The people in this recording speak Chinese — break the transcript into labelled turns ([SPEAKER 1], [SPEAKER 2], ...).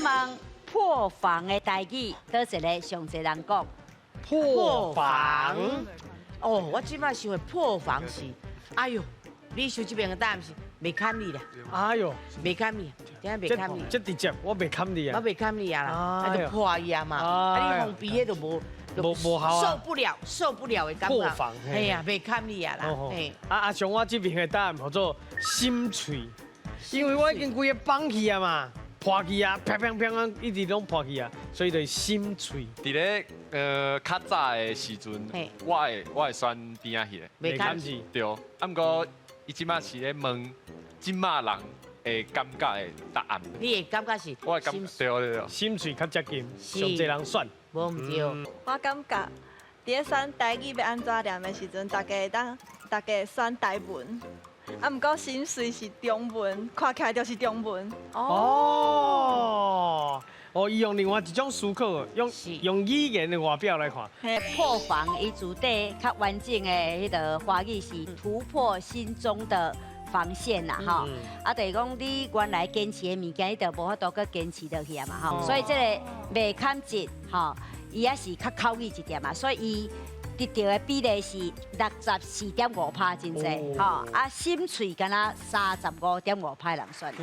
[SPEAKER 1] 问破防的代志，倒一个上侪人讲？
[SPEAKER 2] 破防。
[SPEAKER 3] 哦，我即摆想的破防是，哎哟，你想这边的答案是袂堪你啦，
[SPEAKER 2] 哎呦，
[SPEAKER 3] 袂堪你，真系袂堪你，
[SPEAKER 2] 这直接我袂堪你啊！
[SPEAKER 3] 我袂堪你啊啦，
[SPEAKER 2] 哎呦
[SPEAKER 3] 那就破伊啊嘛，
[SPEAKER 2] 哎呀
[SPEAKER 3] 啊你红鼻迄都无。
[SPEAKER 2] 无好啊
[SPEAKER 3] 受不了的感觉。
[SPEAKER 2] 破防嘿
[SPEAKER 3] 哎呀，袂堪你啊啦，
[SPEAKER 2] 哦
[SPEAKER 3] 嘿，
[SPEAKER 2] 啊，像我这边的答案叫做心脆，因为我已经规个放弃啊嘛，破去啊，砰砰砰啊，一直拢破去啊，所以就心脆。
[SPEAKER 4] 伫咧较早的时阵
[SPEAKER 3] 嘿，
[SPEAKER 4] 我会选边仔迄个，
[SPEAKER 3] 袂堪你。
[SPEAKER 2] 你。
[SPEAKER 4] 对。啊，毋过伊即马是咧问即马人会感觉的答案。
[SPEAKER 3] 你会感觉是
[SPEAKER 4] 我会感
[SPEAKER 3] 心
[SPEAKER 4] 对对对。
[SPEAKER 2] 心脆较接近，
[SPEAKER 3] 是
[SPEAKER 2] 上侪人选。
[SPEAKER 3] 无毋对，
[SPEAKER 5] 我感觉，伫咧选台语要安怎念的时阵，大家选台文，啊，毋过心碎是中文，看起来就是中文。
[SPEAKER 2] 哦，伊用另外一种思考，
[SPEAKER 3] 是
[SPEAKER 2] 用语言的外表来看。
[SPEAKER 5] 嘿，
[SPEAKER 1] 破防伊主底较完整的迄个华语是突破心中的防线啦，吼。啊，就是讲你原来坚持的物件，你就无法度搁坚持落去啊嘛，吼。所以这个袂堪折，吼，伊也是较口语一点嘛，所以伊得到的比例是64.5%，真济，吼。啊，心脆敢若35.5%人选。